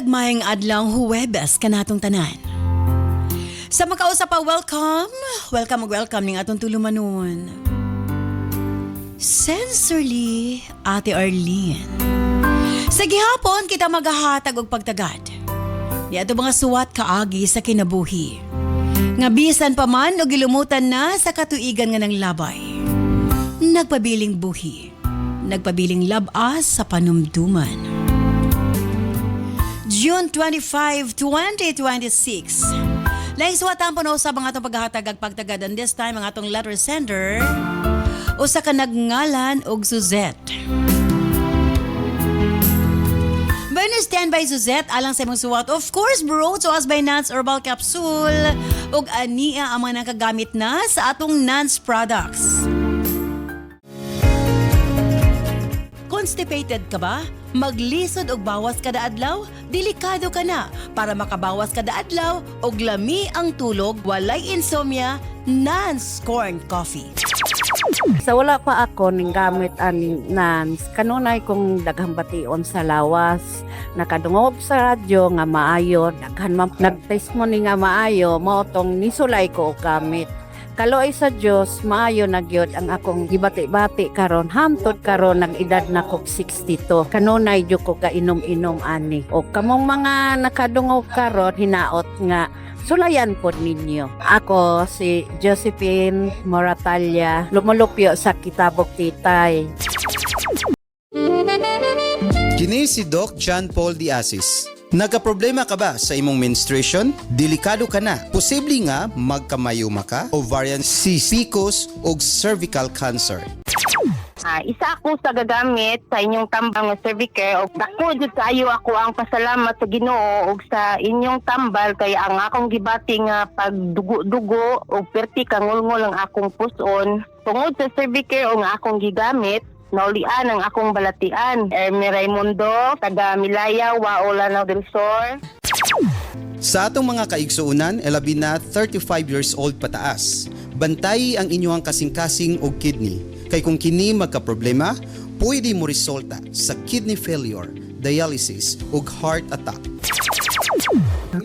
Gagmayng adlaw Huwebes kanatong tanan. Sa makausap pa, welcome ning atong tulumanon. Sincerely, Ate Arlene. Sa gihapon kita magahatag og pagtagad. Di ato mga suwat kaagi sa kinabuhi. Nga bisan pa man o gilumutan na sa katuigan nga ng labay. Nagpabiling buhi. Nagpabiling labas sa panumduman. June 25, 2026. Laing suwatan po na usab ang atong paghahatag pagtagad, and this time ang atong letter sender usa ka nagngalan og Suzette. Bueno, stand by Suzette alang sa imong suwat. Of course, brought to us by Nance Herbal Capsule ug ania ang mga nakagamit na sa atong Nance products. Constipated ka ba? Maglisod og bawas kada adlaw? Delikado ka na. Para makabawas kada adlaw og lami ang tulog, walay insomnia, Nance Corn Coffee. Sa wala pa ako ning gamit aning Nance, kanunay kong daghang bation sa lawas. Nakadungog sa radyo nga maayo, daghan man nag-test mo ni nga maayo, mao tong nisulay ko og gamit. Kaloy sa Dios, maayo na gyud ang akong gibati-bati karon, hantod karon nag-edad na kog 62. Kanunay jud ko ka inom-inom ani. O kamong mga nakadungog karon hinaot nga sulayan po ninyo. Ako si Josephine Moratalia, lumulupyo sa Kitabok Titay. Kini si Doc John Paul Diasis. Nagkaproblema ka ba sa imong menstruation? Delikado ka na. Posible nga magkamayuma ka, ovarian cyst, PCOS o cervical cancer. Isa ako sa gagamit sa inyong tambang nga Cervicare og dako jud kaayo ako ang pasalamat sa Ginoo og sa inyong tambal kay ang akong gibati nga pagdugo-dugo og perti kangulngol ang akong puson tungod sa Cervicare og nga akong gigamit. Naulian ang akong balatian. Ermi Raimundo, taga Milaya, Waolanao del Sur. Sa atong mga kaigsuunan, elabi na 35 years old pataas. Bantayi ang inyong kasing-kasing og kidney. Kay kung kini magkaproblema, pwede mo resulta sa kidney failure, dialysis ug heart attack.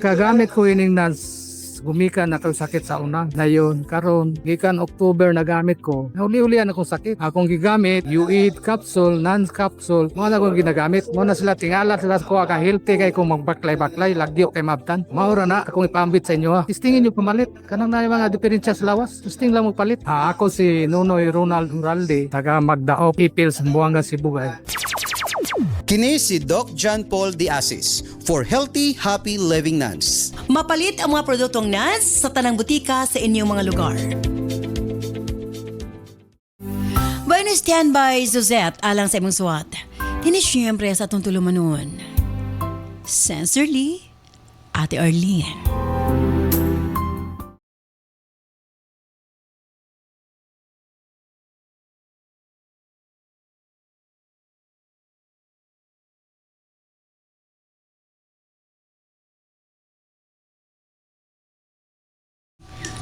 Kagamit ko ining Nance. Gumikan na kong sakit sa una. Ngayon, karon gikan October nagamit ko. Nauli-ulian akong sakit. Akong gigamit, U8 capsule, Nance capsule. Mga na akong ginagamit. Muna sila tingala sila ko ka healthy kay kung magbaklay-baklay, lagyo kay mabtan. Maura na akong ipambit sa inyo ha. Testingin nyo pamalit. Kanang na yung mga diferensya sa lawas. Testing lang magpalit. Ako si Nunoy Ronald Uralde, taga Magdaop, Ipils, Buanga, Cebu. Kini si Doc John Paul Diasis for healthy, happy living Nance. Mapalit ang mga produktong Nance sa tanang butika sa inyong mga lugar. Bueno, stand by Suzette alang sa imong suwat. Dini siyempre sa atong tulumanon. Sincerely, Ate Arlene.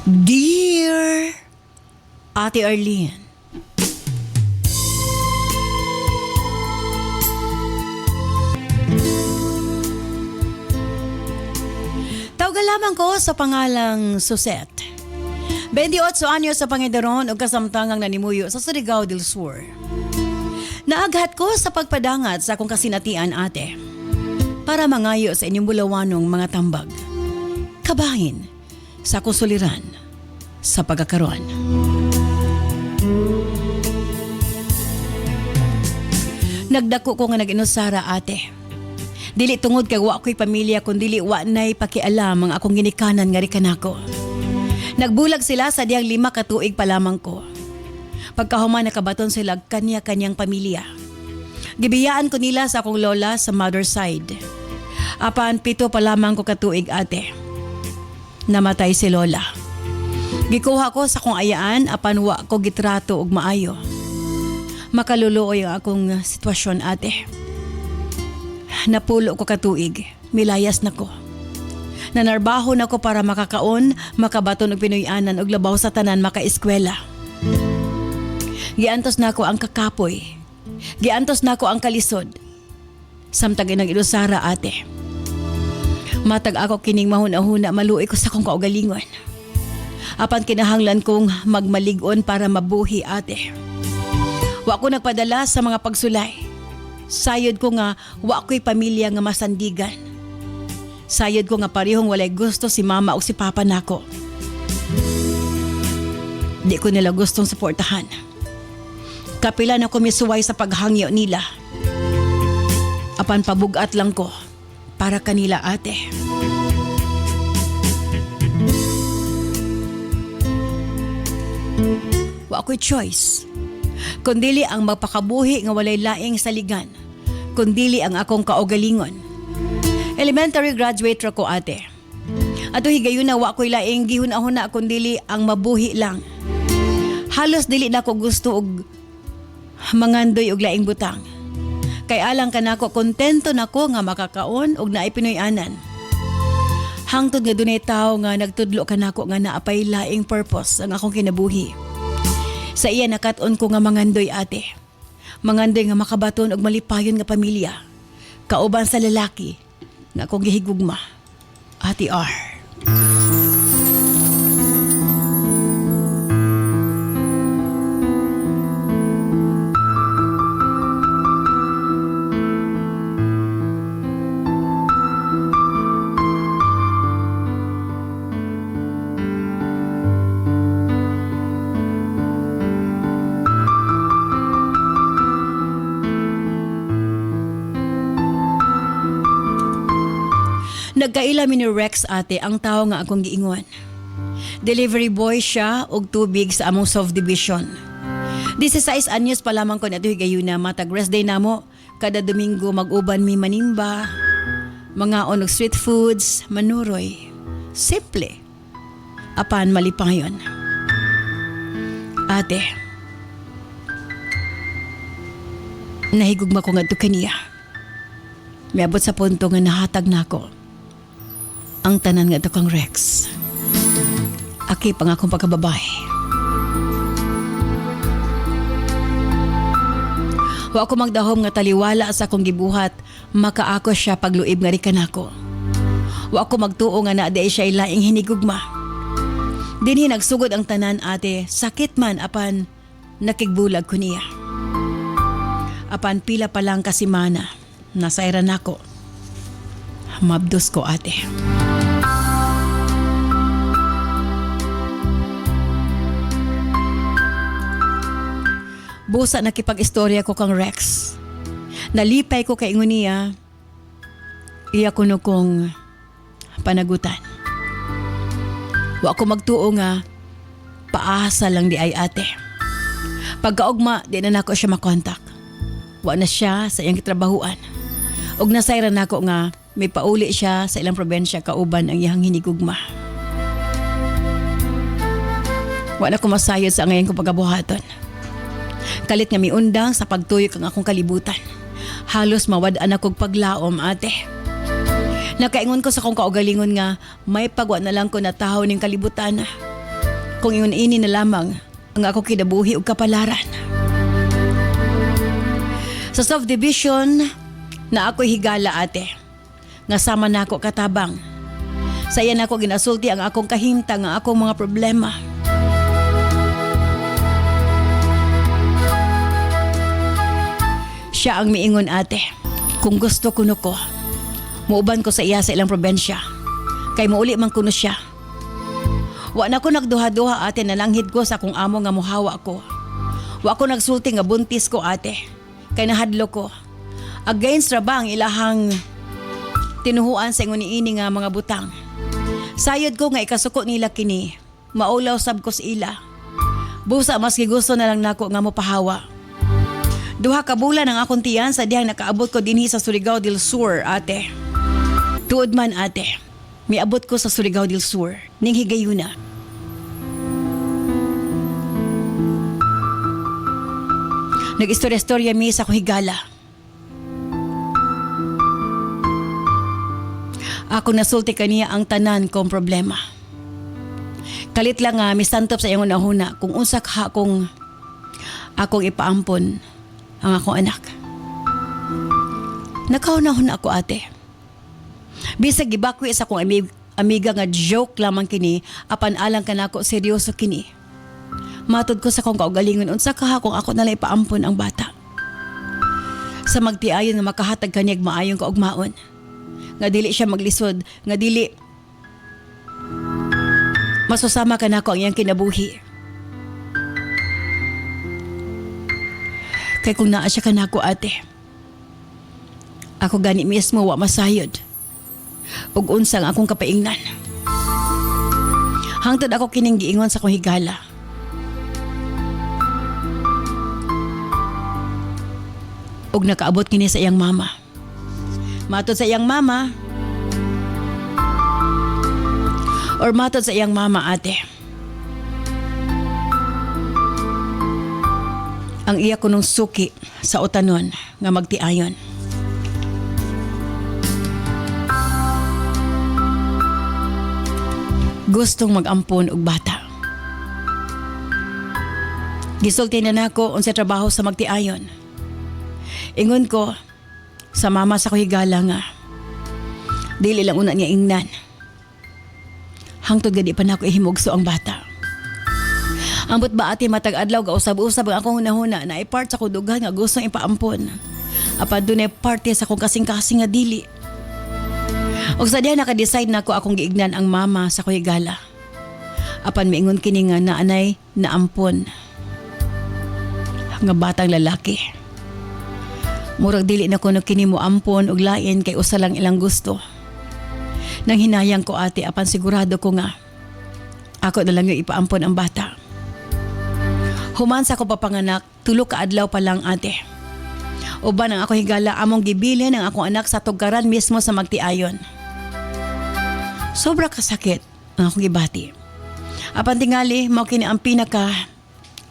Dear Ate Arlene, tawag lamang ko sa pangalang Suzette. 28 anyo sa Pangidaron o kasamtangang nanimuyo sa Surigao del Sur. Naaghat ko sa pagpadangat sa akong kasinatian ate para mangayo sa inyong bulawanong mga tambag. Kabahin sa kusuliran sa pagkakaroon. Nagdako ko nga nag-inusara ate. Dili tungod kay wa ko'y pamilya kundi wa nay pakialam ang akong ginikanan nga rikanako. Nagbulag sila sa diyang 5 ka tuig pa lamang ko. Pagkahuman nakabaton sila kanya-kanyang pamilya. Gibiyaan ko nila sa akong lola sa mother side. Apan 7 pa lamang ko katuig ate. Namatay si lola. Gikuha ko sa kong ayaan apan wa ko gitrato og maayo. Makaluluoy ang akong sitwasyon ate. Napulo ko katuig, milayas na ko. Nanarbaho na ko para makakaon, makabaton og Pinoyanan og labaw sa tanan makaeskwela. Giantos na ko ang kakapoy. Giantos na ko ang kalisod. Samtag inang ilusara ate. Matag ako kining mahuna-huna maluoy ko sa kong kaugalingon. Apan kinahanglan kong magmaligon para mabuhi ate. Wa ko nagpadala sa mga pagsulay. Sayod ko nga wa ko'y pamilya nga masandigan. Sayod ko nga parehong walay gusto si mama o si papa nako. Di ko nila gustong suportahan. Kapila na ko misuway sa paghangyo nila. Apan pabugat lang ko para kanila ate. Wa ko'y choice. Kundili ang magpakabuhi nga walay laing saligan. Kundili ang akong kaugalingon. Elementary graduate ra ko ate. Ato higayon na wa ko'y laing gihuna-huna kundili ang mabuhi lang. Halos dili na ko gusto og mangandoy og laing butang. Kay alang kanako kontento nako nga makakaon og naay Pinoy-anan. Hangtod nga dunay tawo nga nagtudlo kanako nga naapay laing purpose ang akong kinabuhi. Sa iya nakat-on ko nga mangandoy ate. Mangandoy nga makabaton og malipayon nga pamilya. Kauban sa lalaki nga akong gihigugma. Ate R. Nagkaila mi ni Rex ate ang tao nga akong giingon. Delivery boy siya og tubig sa among subdivision. 16 anyos pa lamang ko na ito higayuna matag rest day namo. Kada Domingo mag-uban mi manimba, mga onog street foods, manuroy. Simple. Apan malipayon. Ate, nahigugma ko nga ito kaniya. Miabot sa punto nga nahatag na ako. Ang tanan nga ito kang Rex. Aki pang akong pagkababae. Wa ako magdahom nga taliwala sa akong gibuhat, makaako siya pagluib nga rikan ako. Wa ako magtuo nga na di siya ilaing hinigugma. Dinhi nagsugod ang tanan ate, sakit man apan nakigbulag ko niya. Apan pila pa lang kasimana, nasairan ako. Mabdos ko ate. Busa nakipag-istorya ko kang Rex. Nalipay ko kay ingon niya. Iya ko kong panagutan. Wa ko magtuo nga paasa lang di ay ate. Pagkaugma, di na nako siya makontak. Wa na siya sa iyang kitrabahuan. Og nasayran nako nga may pauli siya sa ilang probensya kauban ang iyang hinigugma. Wa na ko masayod sa ngayon kong pagkabuhaton. Kalit nga miundang sa pagtuyok ang akong kalibutan. Halos mawad-an akong paglaom ate. Nakaingon ko sa kong kaugalingon nga may pagwa na lang ko na tahaw ning kalibutan. Kung ingon ini na lamang ang ako kinabuhi og kapalaran. Sa subdivision na ako higala ate. Nga sama na ako katabang. Sa iya na ako ginasulti ang akong kahimta nga akong mga problema. Siya ang miingon ate. Kung gusto kuno ko, muuban ko sa iya sa ilang probensya. Kay muuli man kuno siya. Wa na ko nagduha-duha ate, nalanghid ko sa kung amo nga muhawa ko. Wa ko nagsulti nga buntis ko ate. Kay nahadlo ko. Against ra ba ang ilahang tinuhuan sa ingon niini nga mga butang. Sayod ko nga ikasuko nila kini. Maulaw sab ko sa ila. Busa mas gusto na lang nako nga mopahawa. Duha ka bulan ang akong tiyan sa dihang nakaabot ko dinhi sa Surigao del Sur, ate. Tuod man, ate. Miabot ko sa Surigao del Sur, ning higayuna. Nag-istorya-istorya mi sa akong higala. Ako nasulti kaniya ang tanan kong problema. Kalit lang nga misantop sa iyong unahuna kung unsak ha kung akong ipaampon ang akong anak. Nakaunahon ako ate. Bisag gibakwi sa kong amiga nga joke lamang kini, apan alang kanako seryoso kini. Matod ko sa kong kaugalingon unsa ka kung ako nalang ipaampon ang bata. Sa magtiayon nga makahatag kaniyag maayong kaugmaon. Nga dili siya maglisod, nga dili masusama kanako ang iyang kinabuhi. Kay kung naa siya kanako ate, ako gani mismo wa masayod. Ug unsang akong kapaingnan. Hangtod ako kining giingon sa kong higala. Ug nakaabot kini sa iyang mama. Matod sa iyang mama, or matod sa iyang mama ate, ang iya kunong suki sa utanon nga magtiayon. Gustong mag-ampon og bata. Gisulti na nako unsa trabaho sa magtiayon. Ingon ko sa mama sa kuhigala nga dili lang una niya ingnan. Hangtod gadi pa nako ihimugso ang bata. Ambot ba ati matag adlaw ga usab-usab ang akong hunahuna na i-part sa kudugan nga gustong ipaampon. Apan dunay parte sa akong kasing-kasing nga dili. Og sa diha naka-decide nako akong giignan ang mama sa kuhigala. Apan miingon kini nga naanay naampon nga batang lalaki. Murag dili na ko kini mo ampon og lain kay usa lang ilang gusto. Nang hinayang ko ate apan sigurado ko nga ako na lang yung ipaampon ang bata. Human sa ko papanganak, 3 ka adlaw pa lang ate. Uban ang ako higala among gibilin ang akong anak sa tugaran mismo sa magtiayon. Sobra kasakit ang akong gibati. Apan tingali mao kini ang pinaka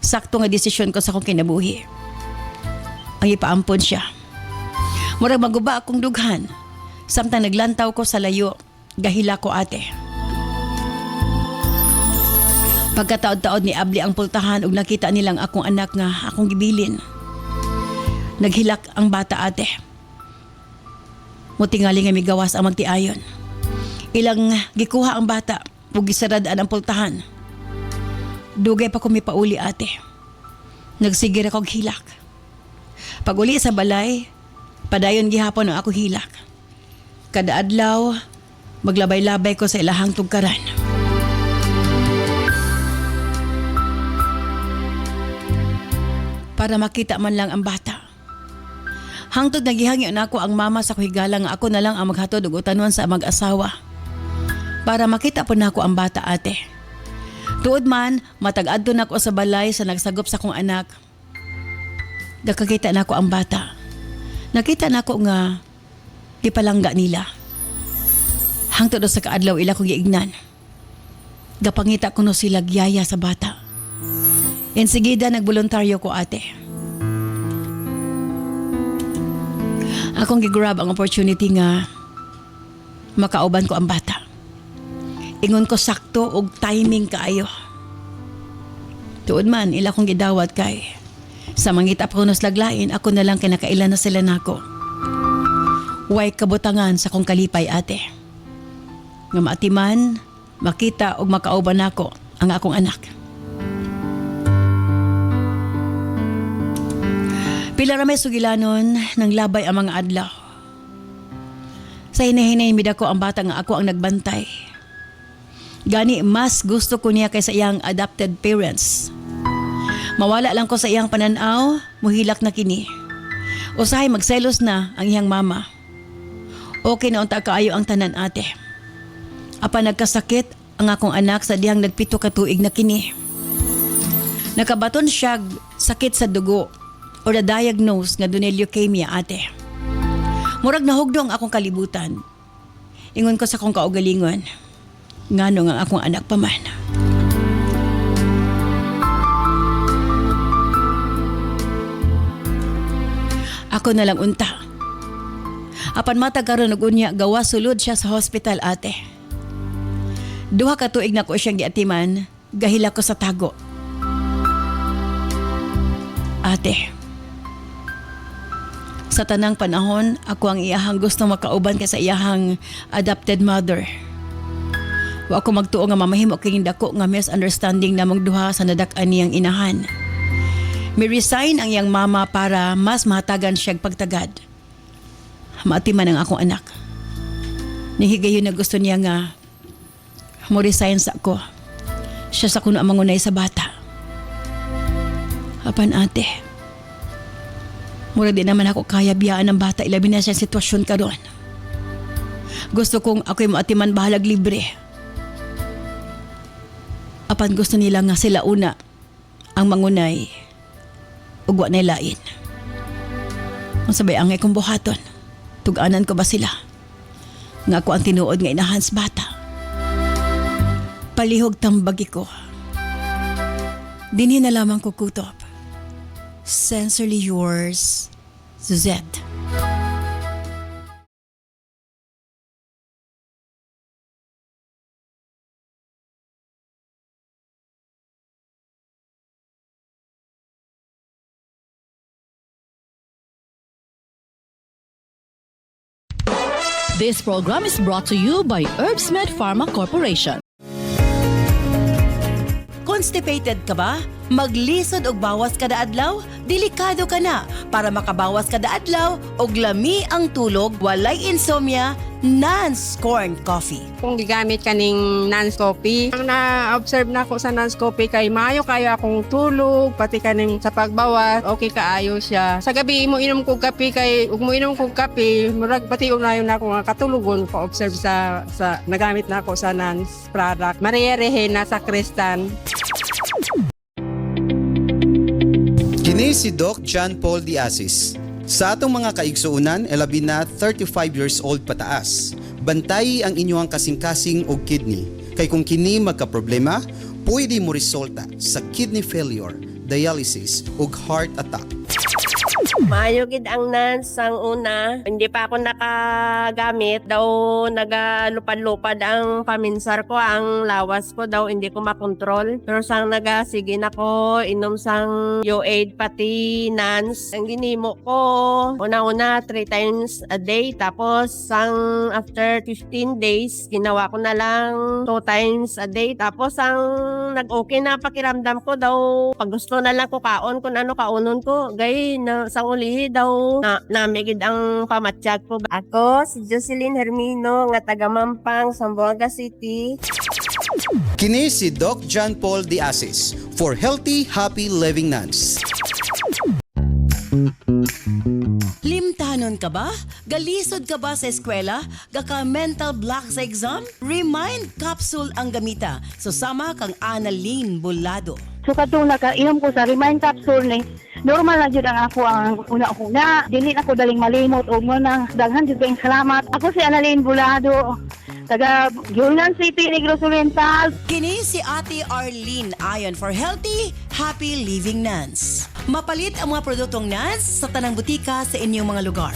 sakto nga desisyon ko sa akong kinabuhi. Ang ipaampon siya. Murag maguba akong dughan. Samtang naglantaw ko sa layo, gahila ko ate. Pagkataod-taod ni abli ang pultahan ug nakita nilang akong anak nga akong gibilin. Naghilak ang bata ate. Mutingali nga migawas ang magtiayon. Ilang gikuha ang bata ug gisaradaan ang pultahan. Dugay pa ko mipauli ate. Nagsigir akong hilak. Pag uli sa balay, padayon gihapon ang ako hilak. Kada adlaw, maglabay-labay ko sa ilahang tugkaran. Para makita man lang ang bata. Hangtod nagihangyo na ako ang mama sa kuhigala nga ako na lang ang maghatod og utanon sa mag-asawa. Para makita po na ako ang bata ate. Tuod man, matag-adto na ako sa balay sa nagsagop sa kong anak. Nakakita na ako ang bata. Nakita na ako nga gipalangga nila. Hangtod sa kaadlaw ila ko giignan. Gapangita ko no sila gyaya sa bata. Insigida nagboluntaryo ko ate. Akong gigrab ang opportunity nga makauban ko ang bata. Ingon ko sakto og timing kaayo. Tuod man ila kong gidawat kay sa mangita pa kunos laglain ako na lang kinakailan na sila nako. Way kabutangan sa kong kalipay ate. Nga maatiman, makita og makauban nako ang akong anak. Pila ra may sugilanon nang labay ang mga adlaw. Sa hinahinay midako ang bata nga ako ang nagbantay. Gani mas gusto ko niya kaysa iyang adopted parents. Mawala lang ko sa iyang pananaw, muhilak na kini. Usahay magselos na ang iyang mama. Okay na unta kaayo ang tanan ate. Apa nagkasakit ang akong anak sa dihang nagpito ka tuig na kini. Nakabaton siya sakit sa dugo o na-diagnose nga dunay leukemia ate. Murag nahugdong akong kalibutan. Ingon ko sa akong kaugalingon. Ngano nga akong anak pa man. Ako na lang unta. Apan matag karon og unya gawa sulod siya sa hospital ate. 2 ka tuig na ko siyang giatiman, gahila ko sa tago. Sa tanang panahon, ako ang iyahang gusto makauban ka sa iyahang adopted mother. Wa ako magtuo nga mamahimo kay dako nga misunderstanding namong duha sa nadak-an niyang inahan. Mi-resign ang iyang mama para mas mahatagan siyang pagtagad. Maatiman ang akong anak. Nihigayon na gusto niya nga mo resign sa ako. Siya sa kuno ang mangunay sa bata. Apan ate, mura di naman ako kaya biyaan ng bata, ilabi na siya sitwasyon karon. Gusto kong ako'y maatiman bahalag libre. Apan gusto nila nga sila una ang mangunay ug wa nay lain. Kung sabay angay kong buhaton, tug-anan ko ba sila? Nga ako ang tinuod nga inahan sa bata. Palihog tambagi ko. Dinhi na lamang ko kutob. Sincerely yours, Suzette. This program is brought to you by Herbsmed Pharma Corporation. Constipated ka ba? Maglisod og bawas kada adlaw? Delikado ka na. Para makabawas kada adlaw og lami ang tulog, walay insomnia, Nance Corn Coffee. Kung gigamit kaning Nance Coffee, ang na-observe na ako sa Nance Coffee kay maayo kayo akong tulog, pati kaning sa pagbawas, okay kaayo siya. Sa gabi mo inom kog kape kay ug mo inom kog kape, murag pati unayon na ako nga katulugon pa observe sa nagamit na ako sa Nance product. Maria Rehena sa Cristan. Kini si Doc John Paul Diasis. Sa atong mga kaigsuunan, labi na 35 years old pataas. Bantay ang inyong kasing-kasing og kidney. Kay kung kini magka-problema, pwede mo resulta sa kidney failure, dialysis ug heart attack. Maayo gid ang Nance ang una. Hindi pa ako nakagamit. Daw nagalupad-lupad ang paminsar ko. Ang lawas ko daw hindi ko makontrol. Pero sang sige na ko, inom sang UAID pati Nance. Ang ginimo ko, una-una 3 times a day. Tapos sang after 15 days, ginawa ko na lang 2 times a day. Tapos ang nag-okay na pakiramdam ko daw, pag gusto na lang ko kaon kung ano kaunon ko. Gay na sa ulihi daw namigid ang pamatsyag ko. Ako si Jocelyn Hermino nga taga Mampang, Zamboanga City. Kini si Doc John Paul Diasis for Healthy, Happy Living Nance. Limtanon ka ba? Galisod ka ba sa eskwela? Gaka mental block sa exam? Remind capsule ang gamita. Susama kang Annalyn Bolado. So katong nakainom ko sa Remind Capsule ni normal na jud ang ako ang una-una. Dili ako daling malimot o mo nang daghan jud kayong salamat. Ako si Annalyn Bolado, taga Gilnan City, Negros Oriental. Kini si Ate Arlene ayon for Healthy, Happy Living Nance. Mapalit ang mga produktong Nance sa tanang butika sa inyong mga lugar.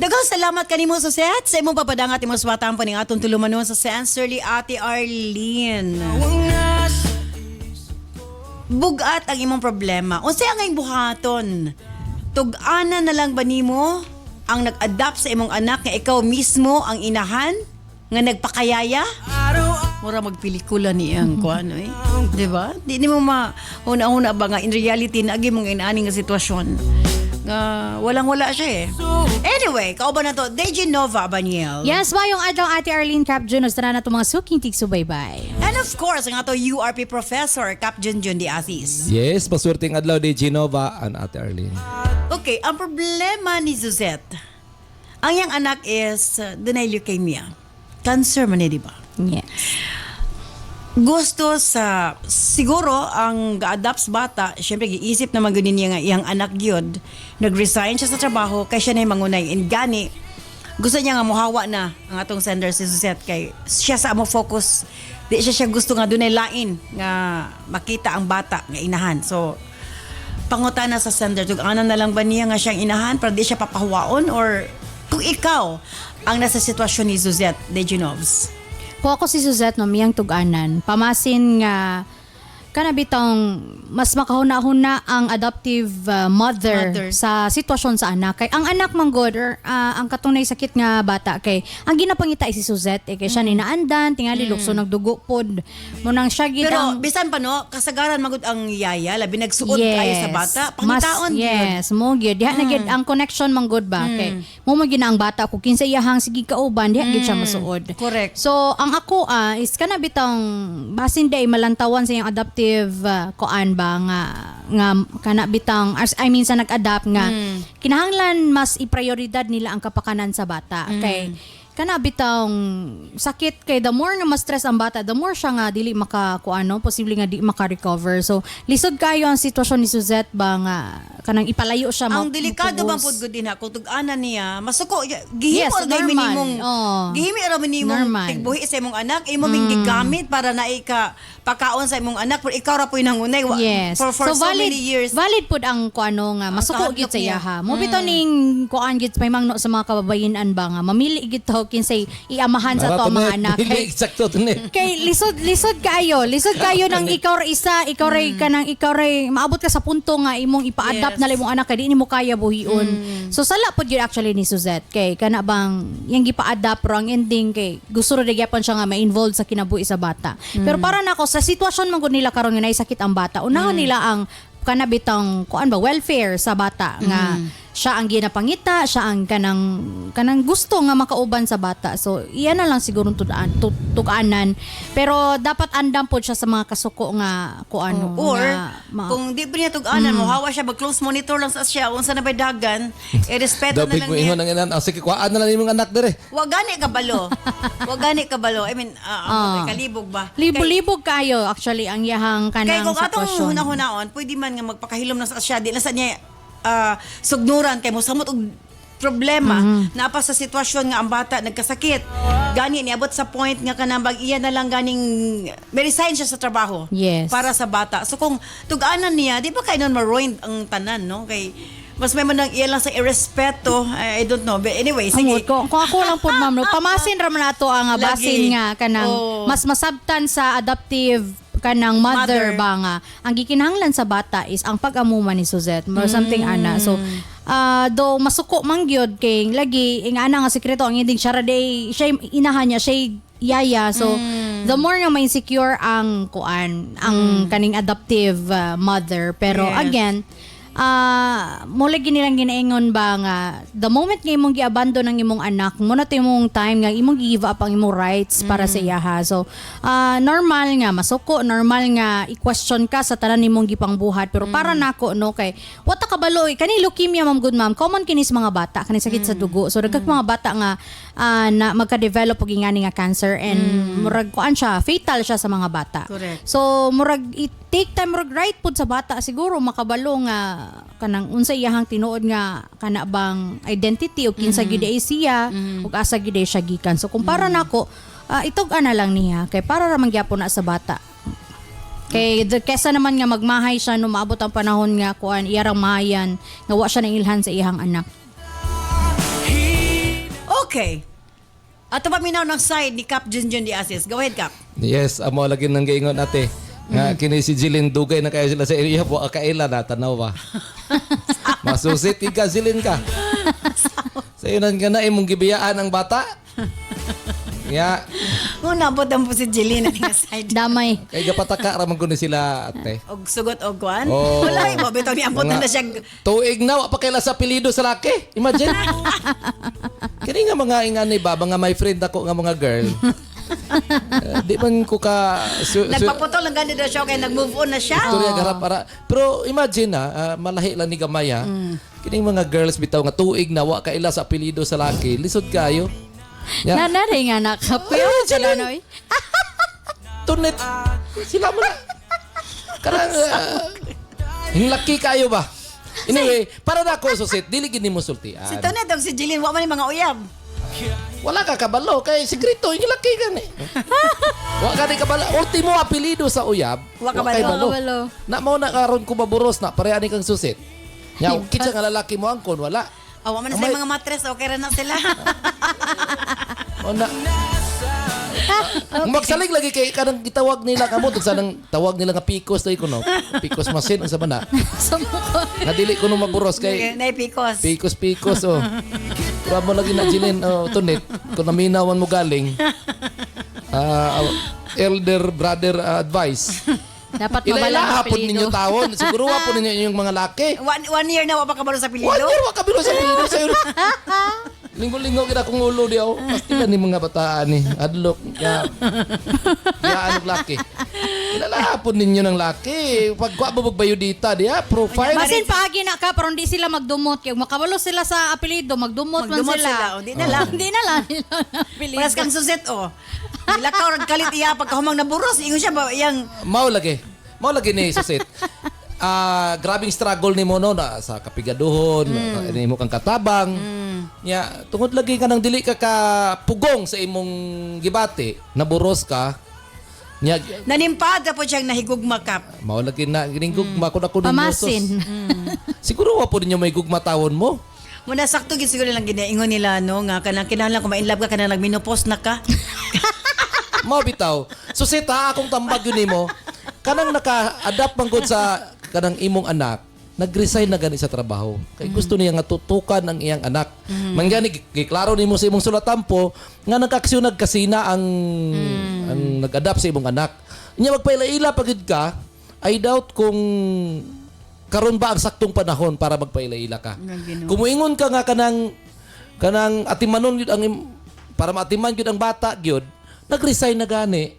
Daghang salamat kanimo Suzette sa imong papadangat imong swatan pa ning atong tulumanon sa Sincerely Ate Arlene. Bugat ang imong problema. Unsay ang iyong buhaton? Tug-ana na lang ba nimo ang nag-adapt sa imong anak nga ikaw mismo ang inahan nga nagpakayaya? Mura magpelikula ni ang kuan eh. 'Di ba? Di nimo una-una ba nga in reality naagi mong inaani nga sitwasyon. Walang-wala siya eh. Anyway, kauban na to, Deji Nova Abaniel. Yes, mayong adlaw Ate Arlene Cap Jun, na na itong mga suking tigsubaybay. And of course, ang ato URP Professor, Cap Junjun Diasis. Yes, paswerteng adlaw di Genova and Ate Arlene. Okay, ang problema ni Suzette, ang iyang anak is dunay leukemia. Cancer man eh, di ba? Yes. Gusto sa, siguro, ang ga-adapt sa bata, syempre, giisip naman ganun niya nga iyang anak gyud. Nag-resign siya sa trabaho, kay siya na yung mangunay. And gani, gusto niya nga muhawa na ang atong sender si Suzette kay siya sa mo focus di siya gusto nga dunay lain nga makita ang bata nga inahan. So pangutana sa sender, tug-anan na lang ba niya nga siyang inahan para di siya papahuwaon, or kung ikaw ang nasa sitwasyon ni Suzette de Genoves? Po ako si Suzette no, miyang tuganan. Pamasin nga kanabitang mas makahuna-huna ang adoptive mother sa sitwasyon sa anak. Kay ang anak manggod or ang katunay sakit nga bata kay ang ginapangita ay si Suzette kay siya ninaandan tingali lukso nagdugo pod mo nang siya Pero bisan pa no, kasagaran magud ang yaya labi nagsuot kayo sa bata, pangitaon yes, mo gyud diha na gyud ang connection manggod ba kay mo gina ang bata ko kinsa iyahang sige kauban diha gyud siya masuod. Correct. So ang ako is kanabitang basin day malantawan sa iyang adoptive koan ba nga kana bitang I mean sa nag-adapt nga kinahanglan mas i-prioridad nila ang kapakanan sa bata kay kana bitang sakit kay the more nga ma-stress ang bata, the more siya nga dili makakuano, posible nga di maka-recover. So lisod kayo ang sitwasyon ni Suzette ba nga kanang ipalayo siya ang delikado bang pud gud din kung tug-anan niya masuko gihimo gay minimong gihimo ra minimong tigbuhi sa imong anak imo ming gigamit para na ika pakaon sa imong anak pero ikaw ra po'y nangunay for so many years. Valid pud ang kuano nga masuko gyud sa iya ha. Mo bitaw ning kuan gyud may mangno sa mga kababayen-an ba nga mamili gyud to kinsay iamahan sa to mga anak. Hindi eksakto to ni. Kay lisod kayo nang ikaw ra isa, ikaw ray maabot ka sa punto nga imong ipa-adapt na imong anak kay di nimo kaya buhion. So sala pud gyud actually ni Suzette kay kana bang yang gipa-adapt pero ang ending kay gusto ra gyapon siya nga ma-involved sa kinabuhi sa bata. Pero para nako sa sitwasyon man gud nila karon nga naisakit ang bata, unahon nila ang kanabitang kuan ba welfare sa bata nga siya ang ginapangita, siya ang kanang gusto nga makauban sa bata. So iyan na lang siguro tuganan. Pero dapat andam pod siya sa mga kasuko nga kuano or kung di pa niya tuganan mo hawa siya mag-close monitor lang sa siya unsa na bay dagan irespeto na lang mo ingon ang inan, sige kuhaan na lang imong anak dire. Wa gani kabalo. I mean, kalibog ba? Libog kayo actually ang yahang kanang kay kung atong sitwasyon. hunahon, pwede man nga magpakahilom na sa siya, di na sa niya sugnuran kay mo samot og problema napa sa sitwasyon nga ang bata nagkasakit. Gani niabot sa point nga kanang bag-iya na lang ganing may-resign siya sa trabaho para sa bata. So kung tuganan niya, di ba kay non ma-ruin ang tanan, no? Kay mas may man iya lang sa irespeto, I don't know. But anyway, sige. Kung ako lang po ma'am, no, pamasin ra man nato ang basin nga kanang mas masabtan sa adoptive kanang mother ba nga ang gikinahanglan sa bata is ang pag-amuma ni Suzette or something ana. So do masuko man gyud kay lagi ing ana nga sekreto ang ending siya inahan niya siya yaya. So the more nga may insecure ang kuan ang kaning adoptive mother, pero again mula ginilang ginaingon ba nga the moment nga imong gi-abandon ang imong anak mo na imong time nga imong give up ang imong rights para sa iya ha. So normal nga masuko, normal nga i-question ka sa tanan nimong gipangbuhat, pero para nako no kay wata kabaloy kani leukemia ma'am good ma'am common kini sa mga bata kani sakit sa dugo. So dagkag mga bata nga na magka-develop og ingani nga cancer and murag kuan siya fatal siya sa mga bata. Correct. So murag take time murag right pud sa bata siguro makabalo nga kanang unsa iyahang tinuod nga kana bang identity o kinsa gyud ay siya ug asa gyud siya gikan. So kumpara nako itog ana lang niya kay para ra man gyapon na sa bata. Kay kesa naman nga magmahay siya no maabot ang panahon nga kuan iyarang mahayan nga wa siya nailhan sa iyang anak. Okay. Ato pa minaw ng side ni Cap Junjun di Asis. Go ahead, Cap. Yes, amo lagi nang giingon ate. Nga kini si Jilin dugay na kayo sila sa area po akaila na tanaw ba. Masusit ka Jilin ka. Sa iyo nang kana imong gibiyaan ang bata. Ya. Una po ang po si Jeline nga side. Damay. Kay gapataka ra man kuno sila ate. Og sugot og kuan. Oh. Wala mo bitaw ni ambot na siya. Tuig na wa pa kaila sa apelyido sa laki. Imagine. Kini nga mga ingani ba nga my friend ako nga mga girl. Di man ko ka nagpaputol lang gani daw siya kay nag-move on na siya. Istorya garap para. Pero imagine malahi lang ni gamaya. Kining mga girls bitaw nga tuig na wa kaila sa apelyido sa laki. Lisod kayo. Yeah. Nanay nga nakapyo sila noy. Tunet. Sila mo na. Karang laki kayo ba? Anyway, para na ako susit, dili gid nimo sultian. Si Tonet og si Jeline wa man mga uyab. Wala ka kabalo kay sikreto yung laki ka ni. Wa ka ni kabalo. Ultimo apelido sa uyab. Wa kabalo. kay Wa kabalo. Na mo na karon ko maburos na pareha ni kang susit. Nya kitsa nga lalaki mo angkon wala. Awa man na sa mga matres, okay ra na sila. O na. Magsalig lagi kay kanang gitawag nila kamot sanang tawag nila nga pikos tay kuno. Pikos machine unsa ba na? Sa mukha. Nga dili kuno maburos kay Naipikos. pikos oh. Kura mo lagi na Jilin tunit kung naminawan mo galing. Elder brother advice. Dapat Ila mabalang hapon ninyo apelido. tawon. Siguro wa po ninyo yung mga laki. 1 year na wa pa kabalo sa pilido. 1 year wa kabilo sa pilido sa'yo. Linggo-linggo kita kong ulo di ako. Pasti ka ni mga bataan ni. Adlok. Ya anong laki. Ilalapon ninyo ng laki. Pagkwa babagbayo dita diya. Profile. Basin paagi na ka pero hindi sila magdumot kay makabalo sila sa apelido, magdumot man Magdumot sila. sila, o, di na lang. Hindi na lang nila apelido. Paras kang susit, oh. Nilakaw rag kalit iya pagkahumang naburos. Ingon siya ba, yang... Mao lagi ni Susit. Grabing struggle ni mo no na sa kapigaduhon, ni mo kang katabang. Ya, tungod lagi ka nang dili ka pugong sa imong gibati, naburos ka. Nya Nanimpad po siyang nahigugma kap. mao lagi na ginigugma ko na kuno. Pamasin. Siguro wa po ninyo may gugma tawon mo. Muna sakto gid siguro lang ginaingon nila no nga kanang kinahanglan ko ma-inlove ka kanang nagmenopause na ka. Mao bitaw. Susit ha akong tambag yun nimo. Kanang naka-adapt man gud sa kanang imong anak. Nag-resign na gani sa trabaho. Kay gusto niya nga tutukan ang iyang anak. Mangani giklaro nimo sa imong sulatampo nga nagkaaksyon nagkasina ang nag-adapt sa imong anak. Nya magpailaila pagid ka, I doubt kung karon ba ang saktong panahon para magpailaila ka. Kumuingon ka nga kanang atimanon gyud ang para maatiman gyud ang bata gyud, nag-resign na gani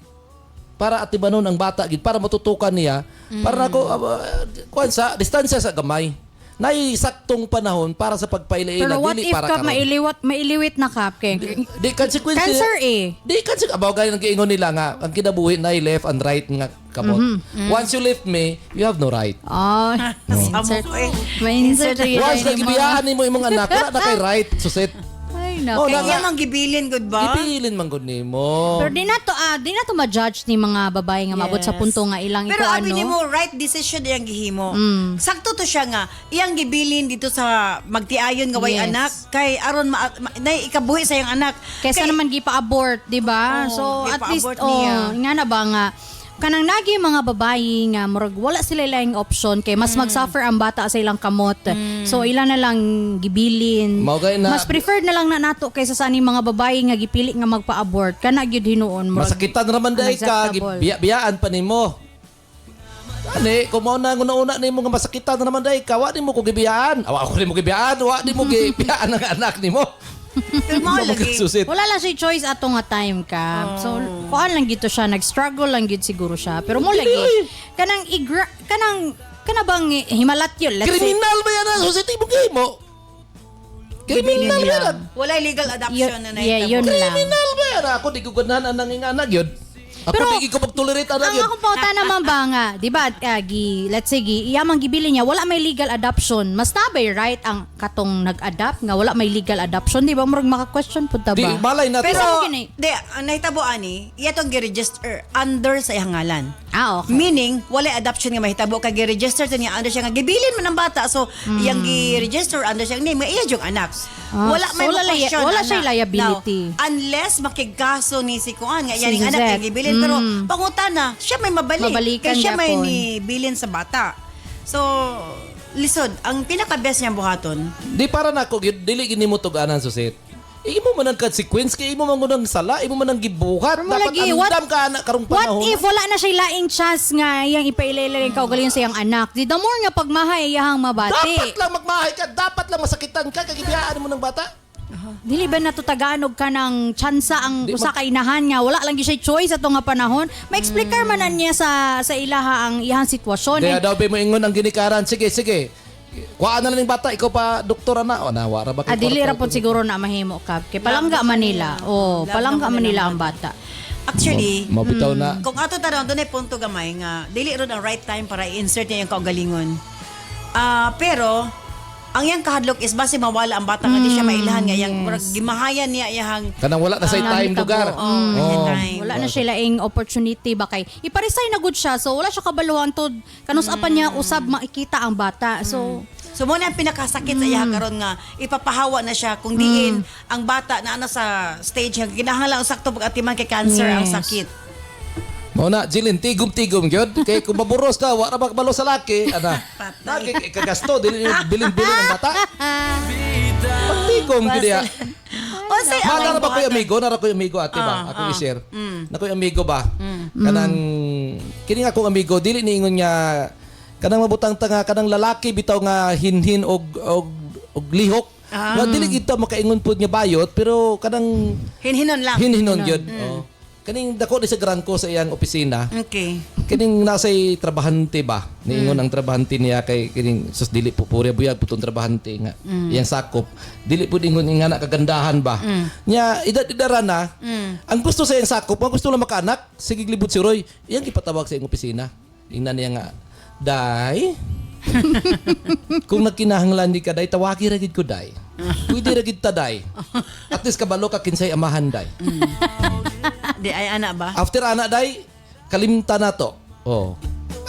para atibanon ang bata gid para matutukan niya para nako kuan sa distansya sa gamay nay saktong panahon para sa pagpailaila Pero what dili if para ka karon. mailiwit na kap kay Di consequence cancer eh. Di consequence abaw gay nang giingon nila nga ang kinabuhi na left and right nga kamot. Once you left me, you have no right. Oh, Samo ko eh. may insert Once nagibiyaan nimo imong anak, wala na kay right suset. Ay, Oh, nako. na- Kaya mang gibilin gud ba? Ipilin man gud nimo. Pero di na to ma-judge ni mga babae nga mabot sa punto nga ilang Pero iko abi ano. nimo right decision iyang gihimo. Sakto to siya nga iyang gibilin dito sa magtiayon nga way Yes. anak kay aron nay ikabuhi sa iyang anak. Kaysa naman gipa-abort, di ba? Oo, So at least gipa-abort niya. nga na ba nga kanang nagi mga babae nga murag wala sila laing option kay mas mag-suffer ang bata sa ilang kamot. So ilan na lang gibilin. Mao gay na Mas preferred na lang na nato kaysa sa aning mga babae nga gipili nga magpa-abort kana gyud hinuon murag masakitan naman dai ka unacceptable. biyaan pa nimo. Ani, kung mao na una nimo nga masakitan naman dai ka, wa nimo ko gibiyaan. Awa ako nimo gibiyaan, wa nimo gibiyaan ang anak nimo. Pero mao lagi. Susit. Wala lang siya choice ato nga time ka. So, kuan lang gito siya, nag-struggle lang gid siguro siya. Pero mo lagi, kanang bang himalat yun. Let's say, Kriminal ba yan ang susit mo mo? Kriminal ba yan? Wala legal adoption na yeah, nahitabo. yun lang. Kriminal ba yan? Ako di ko ganahan ang anak yun. Ako Pero, di ko mag-tolerate anak ang yun. akong pauta naman ba nga, di ba, let's say, iyamang gibili niya, wala may legal adoption. Mas nabay right ang katong nag-adopt nga, wala may legal adoption. Di ba, murag maka-question po ta Di, ba? malay natin. Pero, Pero, gini- di, ang nahitabo ani, iya tong gi-register under sa iyang ngalan. Okay. Meaning, wala adoption nga mahitabo kay gi-register sa niya under siya nga gibilin man ang bata. So, iyang gi-register under siyang name, nga iya yung anak. Wala so may question, wala siya ana. liability. Now, unless makigkaso ni si Kuan nga Si yan yung anak Zet. yung gibilin. Pero pangutana, siya may mabalik. Mabalikan Kaya siya may gyapon. nibilin sa bata. So, lisod, ang pinaka-best niyang buhaton, Di para na ako, dili gini mo tuganan susit. Imo man ang consequence kay imo man gud ang sala, imo man ang gibuhat. Pero Dapat lagi, andam ka anak karong What panahon. if wala na siya laing chance nga iyang ipailaylay kaugalingon sa iyang anak? Di the more nga pagmahay iyahang mabati. Dapat lang magmahay ka, dapat lang masakitan ka kay gibiyaan mo ng bata. Dili ba natutaganog ka ng tsansa ang usa ka inahan nga wala lang gyud siya choice ato nga panahon? Ma-explicar man na niya sa ilaha ang iyang sitwasyon. Kaya daw ba mo ingon ang ginikaran. Sige, sige. Kuhaan na lang ng bata, ikaw pa doktora na. O nawa ra ba kay Dili ra kwarta? pod siguro na mahimo ka. Kay palangga man nila. Palangga man nila ang bata. actually, Mabitaw na. kung ato tanong, doon ay punto gamay nga, dili ron ang right time para i-insert niya yung kaugalingon. Pero, ang yang kahadlok is base mawala ang bata nga di siya mailahan nga yang murag gimahayan niya iyang Kanang wala na sa time lugar. time. Wala na siya laing opportunity ba kay iparisay na good siya so wala siya kabaluhan to kanus apan niya usab makikita ang bata So mo na ang pinakasakit sa iya karon nga ipapahawa na siya kung diin ang bata na ano sa stage nga kinahanglan sakto pag-atiman kay cancer ang sakit. Mao na Jilin tigom-tigom gyud kay kung maburos ka wa ra makabalo sa laki ana. Kagasto dili bilin-bilin ang bata. Pagtigom gyud ya. Unsay Mata na ba ko'y amigo? Nara ko'y amigo ate ba? Ako i-share. Na ko'y amigo ba? Kanang kini nga kong amigo dili niingon niya kanang mabutang tanga kanang lalaki bitaw nga hinhin og lihok. Nga dili kita makaingon pud nga bayot pero kanang hinhinon lang. hinhinon gyud. Kaning dako ni sa grangko sa iyang opisina. Okay. Kining nasay trabahante ba? Niingon ang trabahante niya kay kining sus dili po pure buyag putong trabahante nga. Iyang sakop. Dili pud ingon nga na kagandahan ba. Nya idara na. Ang gusto sa iyang sakop, ang gusto lang makaanak, sige libot si Roy. Iyang ipatawag sa iyang opisina. Ingnan niya nga, "Day, kung nagkinahanglan di ka day, tawagi ra gid ko day. Pwede ra gid ta day. At least kabalo ka kinsay amahan day." Di ay ana ba? After anak day, kalimta na to. Oh.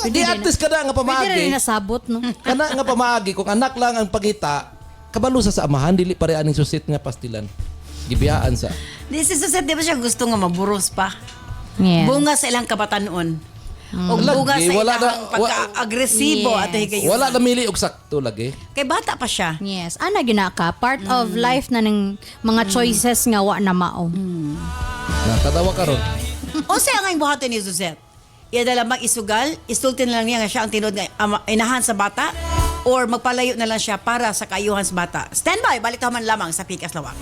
Di at least kada nga pwede rin pamaagi. nasabot no Kana nga pamaagi kung anak lang ang pagita, kabalo sa amahan dili pare aning susit nga pastilan. Gibiyaan sa. This is di ba siya gusto nga maburos pa? yes. Bunga sa ilang kabatanon. O bunga Lagi, sa wala ilang na- pagka-agresibo Yes. at higayon. Wala na mili og sakto lagi. Kay bata pa siya. Yes, ana gina ka part of life na ng mga choices nga wa na mao. Natatawa ka ron. Unsay ang ang buhaton ni Suzette? Iya dala mag-isugal, isultin lang niya nga siya ang tinod nga inahan sa bata or magpalayo na lang siya para sa kaayuhan sa bata. Stand by, balik tayo man lamang sa Pikas Lawak.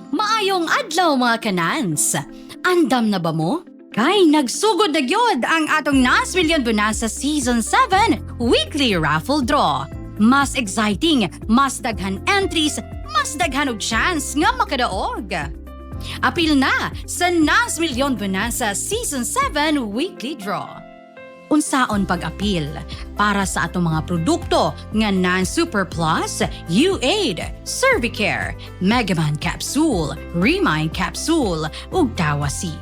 Maayong adlaw mga kanans. Andam na ba mo? Kay nagsugod na gyud ang atong Nas Million Bonanza Season 7 Weekly Raffle Draw. Mas exciting, mas daghan entries, mas daghan og chance nga makadaog. Apil na sa Nas Million Bonanza Season 7 Weekly Draw. Unsaon pag-apil para sa atong mga produkto nga Nan Super Plus, U8, Cervicare, Megaman Capsule, Remind Capsule ug Dawasi.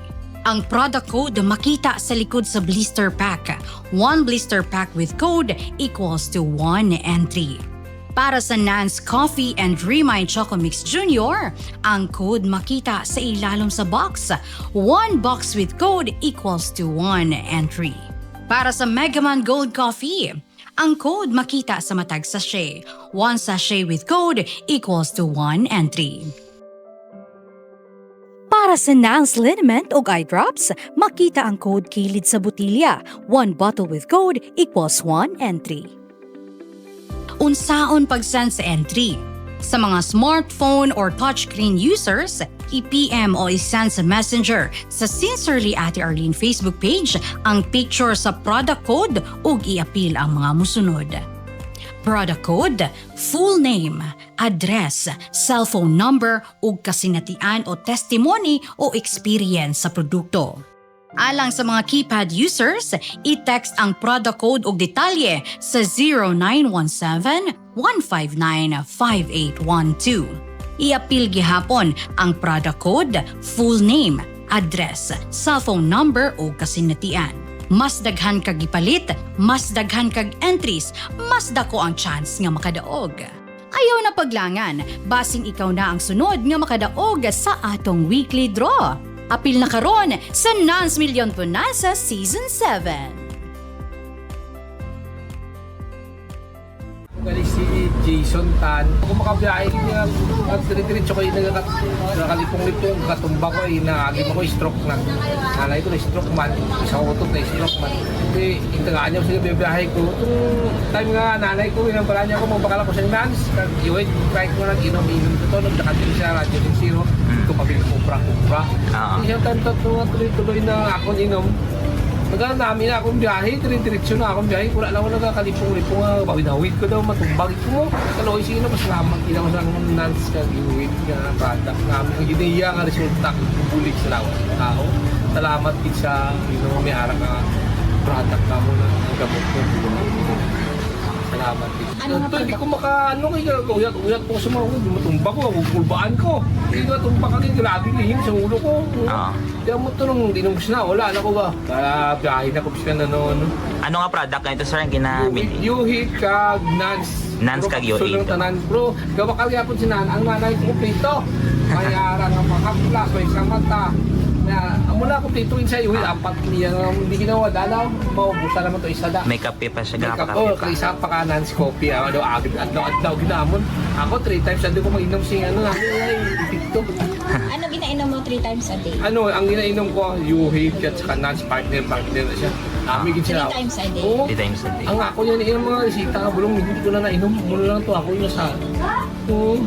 Ang product code makita sa likod sa blister pack. One blister pack with code equals to 1 entry. Para sa Nan's Coffee and Remind Choco Mix Junior, ang code makita sa ilalom sa box. One box with code equals to 1 entry. Para sa Megaman Gold Coffee, ang code makita sa matag sachet. One sachet with code equals to 1 entry. Para sa Nans Liniment o eye drops, makita ang code kilid sa botilya. One bottle with code equals 1 entry. Unsaon pag-send sa entry? Sa mga smartphone or touchscreen users, i-PM o i-send sa Messenger sa Sincerely Ate Arlene Facebook page ang picture sa product code ug i-apil ang mga musunod. Product code, full name, address, cellphone number ug kasinatian o testimony o experience sa produkto. Alang sa mga keypad users, i-text ang product code ug detalye sa 0917-159-5812. I-apil gihapon ang product code, full name, address, cellphone number ug kasinatian. Mas daghan kag gipalit, mas daghan kag entries, mas dako ang chance nga makadaog. Ayaw na paglangan, basing ikaw na ang sunod nga makadaog sa atong weekly draw. Apil na karon sa Nans Million Bonanza Season 7. Galing si Jason Tan. Kung makabiyahe niya, at diretso ko yung nakalipong-lipong katumba ko, nagima ko stroke na. Nalay ko na stroke man, isang utot na stroke man. Kasi intagaan niya ko sila biyahe ko. Itong time nga nanay ko, inampala niya ako, magbakala ko sa Nans. Kag-iwait, try ko na inom-inom ko ito. Nagdakatin siya, Radio Din Zero. Ito pabili kupra-kupra. Isang time tuloy na akong inom. Magkano namin na akong biyahe, diretso na akong biyahe. Kula lang ako nagkakalipong-lipong, bawid-hawid ko daw, matumbag ko. Kaloy sino, mas lamang kita ko sa Nans kag-iwid nga product namin. Ang ginaya nga resulta, bulig sa lawas ng tao. Salamat din sa may harap na product na mo na gamot ko. salamat. Ito, hindi ko uyat po sa mga ulo, matumba ko, kulbaan ko. Hindi ko tumba ka din, grabe lihim sa ulo ko. Kaya mo ito nung dinubos na, wala na ko ba? Kaya biyahe na ko ka na noon. Ano nga product na ito sir ang ginamit? Yuhit kag Nans kag yuhit. Sulong tanan bro, gawa kaya po sinan, ang nanay ko kumplito. Kaya arang ang makaplas, may isang mata. Na mula ko tituin sa yuhit, apat niya hindi ginawa dalaw, maubusan naman to isa da. May kape pa siya, Makeup, gapakape pa. isa pa ka Nans coffee, adlaw ginamon. Ako 3 times a day ko mag-inom sing TikTok. Ano ginainom mo 3 times a day? Ang ginainom ko, yuhit at saka Nans partner na siya. Amigin sila. 3 times a day? Oo. 3 times a day. Ang ako yan, yung mga resita nga, bulong hindi ko na nainom. Muna lang to ako yung sa... Oo.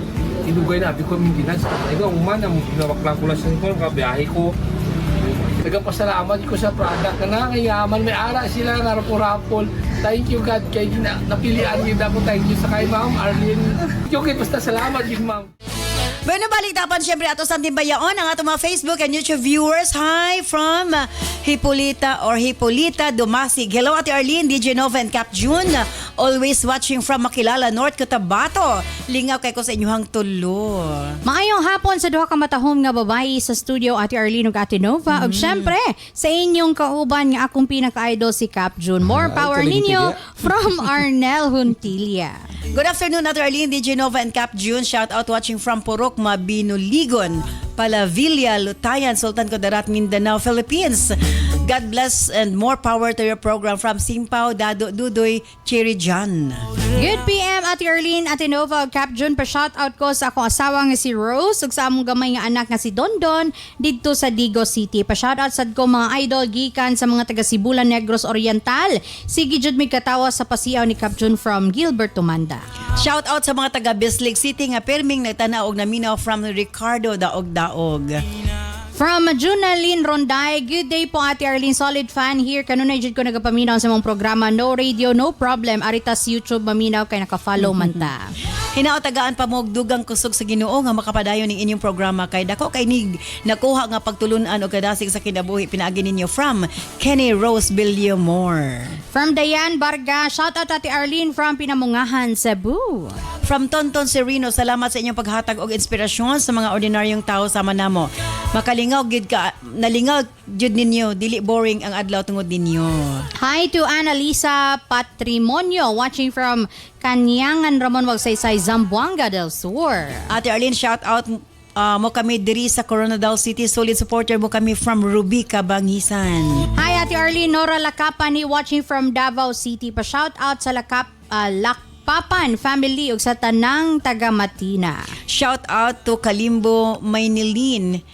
Inugay na, abi ko yung ginas. Ikaw, umana, ginawak lang ko lang sa ito, kabiyahe ko. Nagpasalamat ko sa product na nangayaman. May ara sila, narapol-rapol. Thank you God, kay napilian yun ako. Thank you sa kay Ma'am Arlene. Okay, basta salamat yun, Ma'am. Bueno, balitapan siyempre ato sa timbayaon ang atong mga Facebook and YouTube viewers. Hi from Hipolita Dumasig. Hello, Ate Arlene, DJ Nova and Cap June. Always watching from Makilala, North Cotabato. Lingaw kay ko sa inyong tulo. Maayong hapon sa duha ka matahom nga babae sa studio, Ate Arlene ug Ate Nova. Ug syempre, sa inyong kauban nga akong pinaka-idol si Cap June. More power ninyo from Arnel Huntilla. Good afternoon, Ate Arlene, DJ Nova and Cap June. Shout out watching from Purok, Mabinuligon, Palavilla, Lutayan, Sultan Kudarat, Mindanao, Philippines. God bless and more power to your program from Simpao, Dado, Dudoy, Cherry John. Good PM, Ate Arlene, Ate Nova, Cap June. Pa-shoutout ko sa akong asawa nga si Rose ug sa among gamay nga anak nga si Dondon didto sa Digo City. Pa-shoutout sad ko mga idol gikan sa mga taga Sibulan, Negros Oriental. Sige jud mi katawa sa pasiaw ni Cap June from Gilbert, Tumanda. Shout out sa mga taga Bislig City nga perming nagtanaw og naminaw from Ricardo Daog. From Junalyn Ronday, good day po Ate Arlene, solid fan here. Kanunay jud ko nagapaminaw sa mong programa No Radio, No Problem. Aritas YouTube maminaw kay naka-follow man ta. Hinaotagaan pa mo og dugang kusog sa Ginoo nga makapadayon ning inyong programa kay dako kay nig nakuha nga pagtulunan og kadasig sa kinabuhi pinaagi ninyo from Kenny Rose Villamor. From Dayan Barga, shout out Ate Arlene from Pinamungahan, Cebu. From Tonton Serino, salamat sa inyong paghatag og inspirasyon sa mga ordinaryong tao sama namo. Makalingaw gid ka, nalingaw jud ninyo, dili boring ang adlaw tungod ninyo. Hi to Annalisa Patrimonio watching from Kanyangan, Ramon Wagsaysay, Zamboanga del Sur. Ate Arlene, shout out mo kami diri sa Coronadal City. Solid supporter mo kami from Ruby, Cabangisan. Hi Ate Arlene, Nora Lakapani watching from Davao City. Pa-shout out sa Papan family ug sa tanang taga Matina. Shout out to Kalimbo Maynilin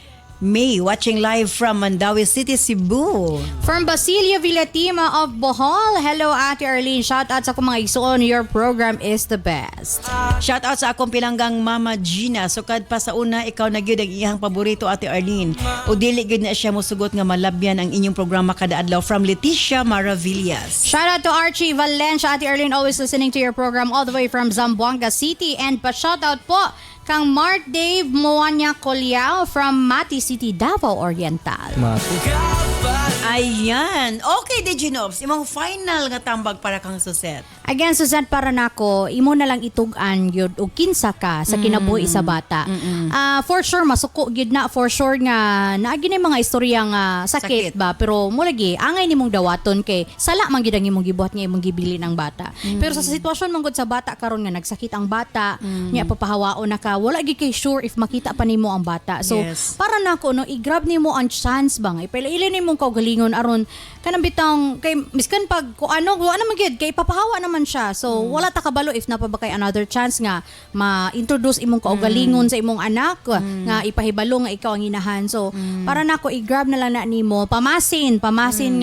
May watching live from Mandawi City, Cebu. From Basilio Villatima of Bohol, hello Ate Arlene. Shout out sa akong mga igsoon, your program is the best. Shout out sa akong pinanggang Mama Gina. Sukad pa sa una, ikaw na gyud ang iyang paborito Ate Arlene. O dili gyud na siya mosugot nga malabyan ang inyong programa kada adlaw from Leticia Maravillas. Shout out to Archie Valencia, Ate Arlene, always listening to your program all the way from Zamboanga City. And pa-shout out po kang Mark Dave Moanya Colyao from Mati City, Davao Oriental. Ayan. Okay, Diginobs. Imong final nga tambag para kang suset. Again, Suzanne, para nako, imo na lang itugan yun o kinsa ka sa kinabuhi sa bata. For sure, masuko gyud na. For sure nga, naagi na mga istorya nga sakit ba? Pero mulagi, angay nimong dawaton kay sala man gyud ang imong gibuhat nga imong gibili ng bata. Pero sa sitwasyon man gud sa bata karon nga nagsakit ang bata, nya papahawaon na ka, wala gyud kay sure if makita pa nimo ang bata. So, para nako no, i-grab nimo ang chance ba nga ipailin nimo kaugalingon aron kanang bitang kay miskan pag ko ano man gyud kay papahawa naman siya. So, wala ta kabalo if na pa ba kay another chance nga ma-introduce imong kaugalingon sa imong anak nga ipahibalo nga ikaw ang inahan. So, para nako i-grab na lang na nimo, pamasin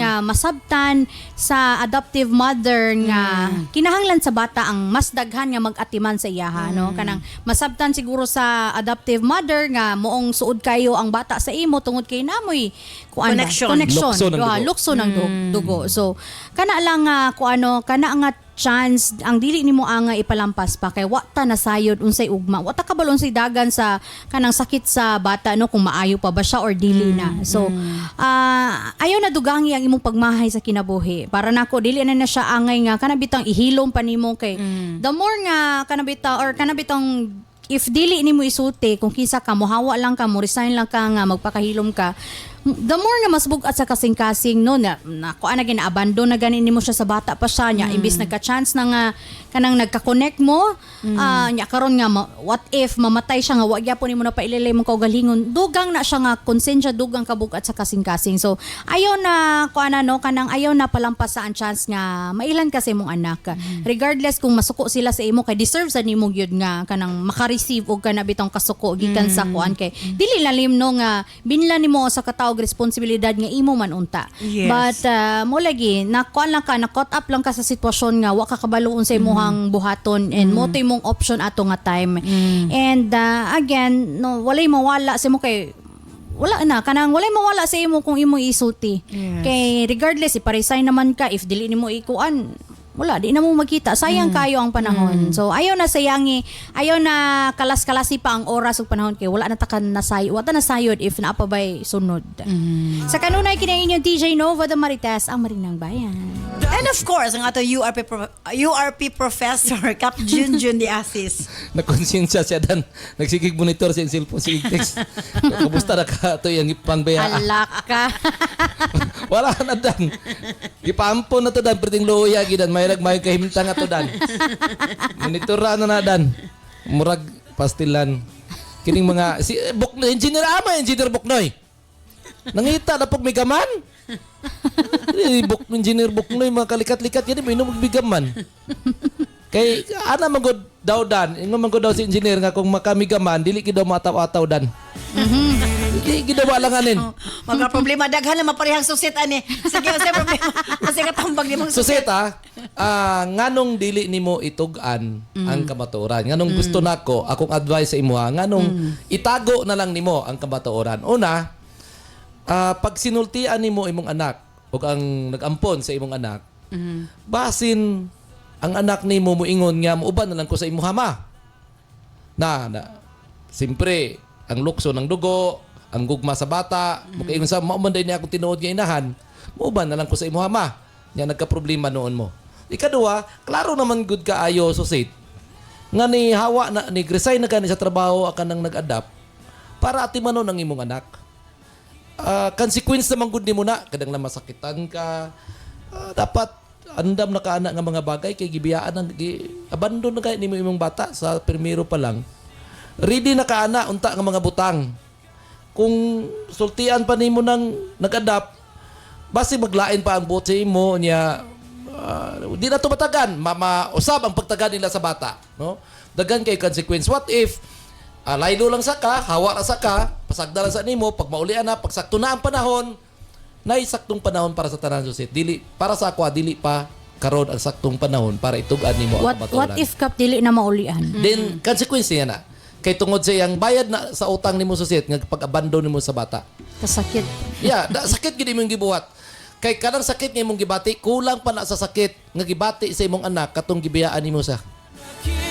nga masabtan sa adoptive mother nga kinahanglan sa bata ang mas daghan nga mag-atiman sa iyaha, no? Kanang masabtan siguro sa adoptive mother nga moong suod kayo ang bata sa imo tungod kay namoy Connection. Lukso ng dugo. Lukso ng dugo. So kana lang nga kana nga chance ang dili nimo nga ipalampas pa kay wata na sayod unsay ugma. Wata kabalo unsay dagan sa kanang sakit sa bata no kung maayo pa ba siya or dili na. So ayaw na dugangi ang imong pagmahay sa kinabuhi. Para nako dili na siya angay nga kanabitang ihilom pa nimo kay the more nga kanabitang if dili nimo isulti kung kinsa ka mohawa lang ka mo resign lang ka nga magpakahilom ka, the more nga mas bugat sa kasing-kasing no na kuan na gina-abandon na ganin nimo siya sa bata pa siya nya imbis nagka-chance na nga kanang nagka-connect mo nya karon nga what if mamatay siya nga wa gyapon nimo na paililay mo kaugalingon dugang na siya nga konsensya dugang kabugat sa kasing-kasing. So ayaw na kuan no kanang ayaw na palampas sa ang chance nga mailan kasi mong anak regardless kung masuko sila sa imo kay deserve sa nimo gyud nga kanang maka-receive og kana bitong kasuko gikan sa kuan kay dili lalim no nga binlan nimo sa katawag responsibilidad nga imo man unta. Yes. But mo lagi nakuan lang ka na caught up lang ka sa sitwasyon nga wa ka kabalo unsay imong buhaton and mo to imong option ato nga time. And again no walay mawala sa mo kay wala na kanang walay mawala sa imo kung imo isulti. Yes. Kay regardless ipa-resign naman ka if dili nimo ikuan wala, di na mo magkita. Sayang kayo ang panahon. So, ayaw na sayangi, ayaw na kalas-kalasi pa ang oras ug panahon kay wala na takan nasayod. Wata nasayod if naapabay sunod. Sa kanunay kini inyong DJ Nova de Marites, ang Marinang Bayan. And of course, ang ato URP professor, Cap Junjun de Asis. Nakonsensya siya dan. Nagsigig monitor sa cellphone si text. Kamusta na ka ito yung pangbayaan? Alak ka. Wala na dan. Ipampon na to dan. Perting luya gidan. May kahimtang ato dan. Monitora na dan. Murag pastilan. Kining mga engineer engineer Buknoy. Nangita na pag may gaman. Engineer Buknoy mga kalikat-likat yan may bigaman. Kay ana magod daw dan. Ingon magod daw si engineer nga kung makamigaman dili ki daw mataw-ataw dan. Hindi ginawa lang anin. Mga problema daghan na maparehang susit ani. Sige sa problema. Kasi katambag nimong susit. Suseta, nganong dili nimo itugan ang kamatuoran. Nganong gusto nako akong advice sa imo nganong itago na lang nimo ang kamatuoran. Una, pag sinultian nimo imong anak o ang nagampon sa imong anak, basin ang anak nimo moingon nga muuban na lang ko sa imong ama. Na simpre ang lukso ng dugo, ang gugma sa bata, makaingon sa maumanday niya akong tinuod nga inahan, muuban na lang ko sa imong ama. Nga nagka-problema noon mo. Ikaduha, klaro naman good kaayo susit. Nga ni hawa na ni resign na gani sa trabaho akan nang nag-adapt para atimanon ang imong anak. Consequence naman good nimo na kadang na masakitan ka. Dapat andam na kaana nga mga bagay kay gibiyaan ang abandon na kay nimo imong bata sa primero pa lang. Ready na kaana unta nga mga butang. Kung sultian pa nimo nang nag-adapt, basi maglain pa ang botse mo niya di na tumatagan usab ang pagtagan nila sa bata, no? Dagan kay consequence. What if laylo lang sa ka, hawa ra sa ka, pasagda lang sa nimo, pag maulian na, pag sakto na ang panahon, nay saktong panahon para sa tanan susit. Dili para sa ako dili pa karon ang saktong panahon para itugan nimo ang What kabaturan. if kap dili na maulian? Then consequence niya na. Kay tungod sa iyang bayad na sa utang nimo susit nga pag-abandon nimo sa bata. Kasakit. Yeah, sakit gid imong gibuhat. Kay kanang sakit nga imong gibati, kulang pa na sa sakit nga gibati sa imong anak katong gibiyaan nimo sa.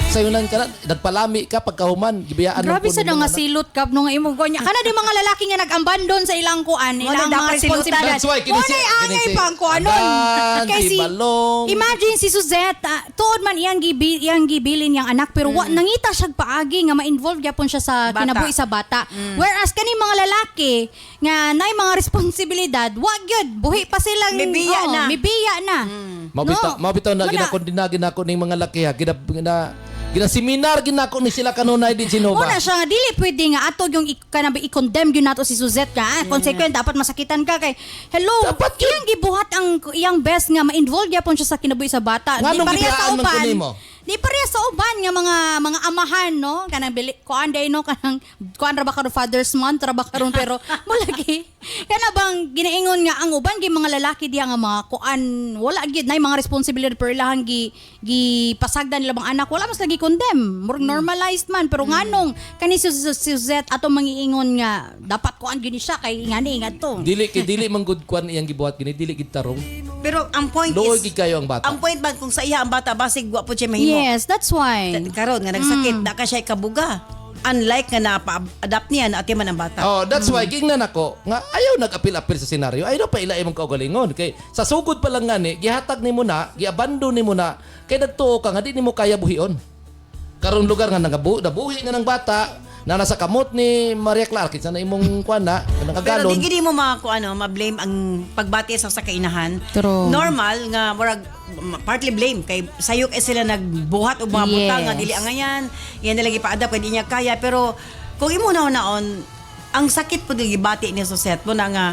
Sayunan ka na, nagpalami ka pagkahuman, gibiyaan mo Grabe po sa nimo nga anak. silot kap nung imong gonya. Kana di mga lalaki nga nag-abandon sa ilang kuan, ilang mga responsibilidad. That's why Wala angay pang kuanon. Kasi imagine si Suzette, tuod man iyang gibilin yang anak pero wa nangita siya paagi nga ma-involve gyapon siya sa kinabuhi sa bata. Whereas kani mga lalaki nga nay mga responsibilidad, wa gyud buhi pa silang mibiya na. Mabitaw na ginakondinagin ako ning mga laki ha. Ginaseminar ginako ni sila kanunay di Genova. Una siya nga dili pwede nga ato yung i-condemn gyud nato si Suzette nga consequent dapat masakitan ka kay hello dapat iyang gibuhat ang iyang best nga ma-involve gyapon siya sa kinabuhi sa bata. Nganong Di pareha sa gibiyaan man uban. kunin mo? Di pareha sa uban nga mga amahan no kanang kuan day no kanang kuan ra ba karon Father's Month ra ba karon pero mulagi kana bang ginaingon nga ang uban gi mga lalaki diha nga mga kuan wala gid nay mga responsibility per ilang gi pasagdan nila bang anak wala mas lagi condemn murag normalized man pero nganong kani si Suzette ato mangiingon nga dapat kuan gini siya kay ngani nga to Dili man good kwan iyang gibuhat gini, dili gid tarong. Pero ang point Luoy is, gid kayo ang bata. ang point ba kung sa iya ang bata, basig gwapo siya mahimo. yes that's why Karon nga nagsakit, da ka siya ikabuga. Unlike nga napa-adapt niya na atiman ang bata. Oh, that's why gingnan ako nga ayaw nag-apil-apil sa senaryo. Ayaw pa ila imong kaugalingon kay sa sugod pa lang ngani gihatag nimo na, giabandon nimo na kay nagtuo ka nga di nimo kaya buhion. Karon lugar nga nabuhi na ng bata na nasa kamot ni Maria Clark kinsa na imong kuan na Pero nagagalon. di gini mo ma-blame ang pagbati sa kainahan. True. Normal nga murag partly blame kay sayok sila nagbuhat og mga butang nga Yes. dili angayan. Yan na lagi pa-adapt kay di niya kaya pero kung imo naon ang sakit po di gibati ni Suzette mo na nga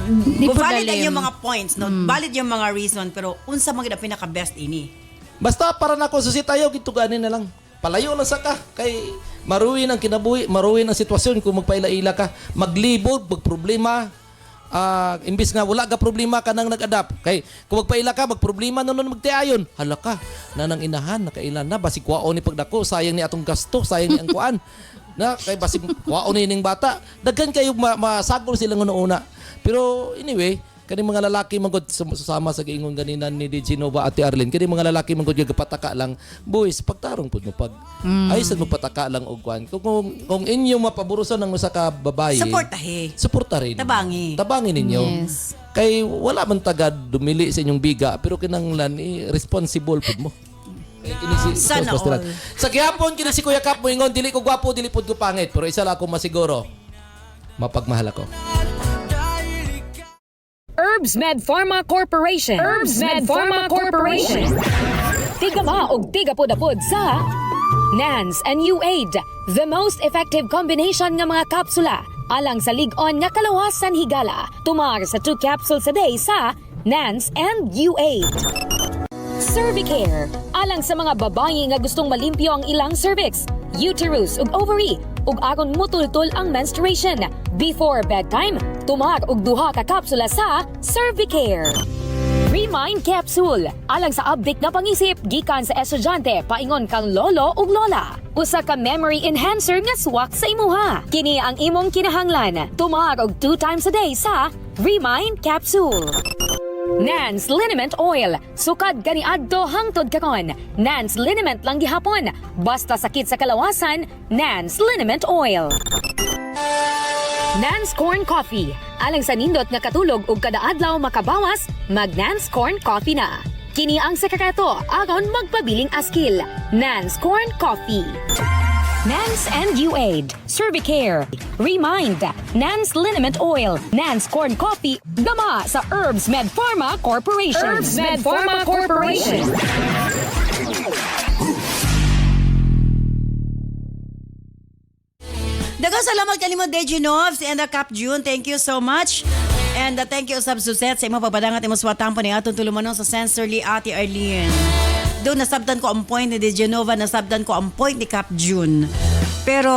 Di po valid dalim. ang yung mga points, no? Valid yung mga reason pero unsa man gid ang pinaka-best ini? Basta para nako susi tayo gituganin na lang. Palayo lang sa ka kay maruin ang kinabuhi, maruin ang sitwasyon kung magpaila-ila ka, maglibog, magproblema. Imbis nga wala ka problema ka nang nag-adapt. Kay kung magpaila ka, magproblema nun magtiayon. Hala ka, nanang inahan, nakailan na, basig kwaon ni pagdako, sayang ni atong gasto, sayang ni ang kuan. Na, kay basig kwaon ni ning bata. Daghan kayo masagol sila ng una. Pero anyway, kani mga lalaki magod susama sa giingon ganina ni DJ Nova Ate Arlene kani mga lalaki magod gagapataka lang boys pagtarong pud mo pag ay sad mo pataka lang og kwan kung inyo mapaburuson ng usa ka babae suportahin tabangin ninyo Yes. kay wala man taga dumili sa inyong biga pero kinanglan responsible pud mo. Sana all. Sa gihapon kini si Kuya Kap mo ingon dili ko gwapo dili pud ko pangit pero isa lang ako masiguro mapagmahal ako. Herbs Med Pharma Corporation. Herbs Med Pharma Corporation. Tigama og tigapod-apod sa NANS and UAID, the most effective combination nga mga kapsula alang sa lig-on nga kalawasan higala. Tumar sa 2 capsules a day sa NANS and UAID. Cervicare, alang sa mga babae nga gustong malimpyo ang ilang cervix, uterus ug ovary, ug aron mutultol ang menstruation. Before bedtime, tumar og 2 ka kapsula sa Cervicare. Remind Capsule, alang sa update na pangisip gikan sa estudyante paingon kang lolo ug lola. Usa ka memory enhancer nga swak sa imuha. Kini ang imong kinahanglan. Tumar og 2 times a day sa Remind Capsule. Nans Liniment Oil. Sukad gani adto hangtod karon. Nans Liniment lang gihapon. Basta sakit sa kalawasan, Nans Liniment Oil. Nans Corn Coffee. Alang sa nindot nga katulog ug kada adlaw makabawas, mag Nans Corn Coffee na. Kini ang sekreto aron magpabiling askil. Nans Corn Coffee. Nans and UAID, Cervicare, Remind, Nans Liniment Oil, Nans Corn Coffee, gama sa Herbs Med Pharma Corporation. Herbs Med Pharma Corporation. Daghang salamat kanimo DJ Novs and the Cap June. Thank you so much. And thank you Sab Suzette sa imong pagpadangat imong swatang pa ni atong tulumanon sa Sensorly Ate Arlene. Doon nasabdan ko ang point ni DJ Nova, nasabdan ko ang point ni Cap June. Pero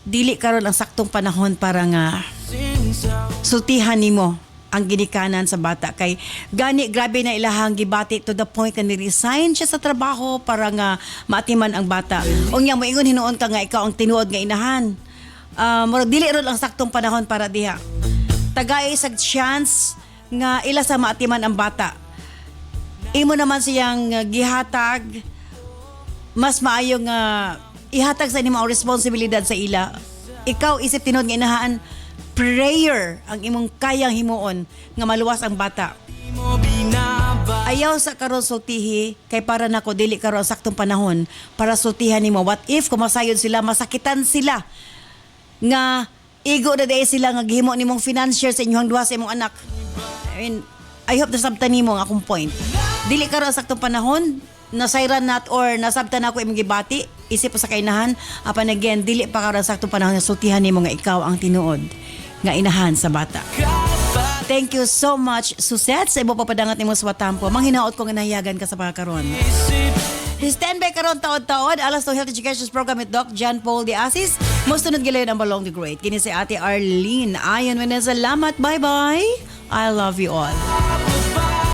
dili karon ang saktong panahon para nga sultihan nimo ang ginikanan sa bata kay gani grabe na ilahang gibati to the point na ni-resign siya sa trabaho para nga maatiman ang bata. Unya mo ingon hinuon ka nga ikaw ang tinuod nga inahan. Murag dili ron ang saktong panahon para diha. Tagay isag chance nga ila sa maatiman ang bata. Imo naman siyang gihatag mas maayo nga ihatag sa nimo ang responsibilidad sa ila. Ikaw isip tinuod nga inahan prayer ang imong kayang himuon nga maluwas ang bata. Ayaw sa karon sultihi kay para nako dili karon ang saktong panahon para sultihan nimo. What if kumasayod sila, masakitan sila nga igo na day sila nga gihimo nimong financier sa inyong duha sa imong anak. I hope nasabtan nimo ang akong point. Dili karon ang saktong panahon nasayran nat or nasabtan ako imong gibati isip sa kainahan apan again dili pa karon ang saktong panahon na sultihan nimo nga ikaw ang tinuod nga inahan sa bata. Thank you so much, Suset. Sa ibo papadangat ni mo sa Watampo. Manghinaot ko nga nahiyagan ka sa pagkaroon. Stand by karon taon-taon alas to Health Education Program with Doc John Paul de Asis. Mustunod gilayon ang Balong the Great. Kini si Ate Arlene. Ayon, salamat. Bye-bye. I love you all.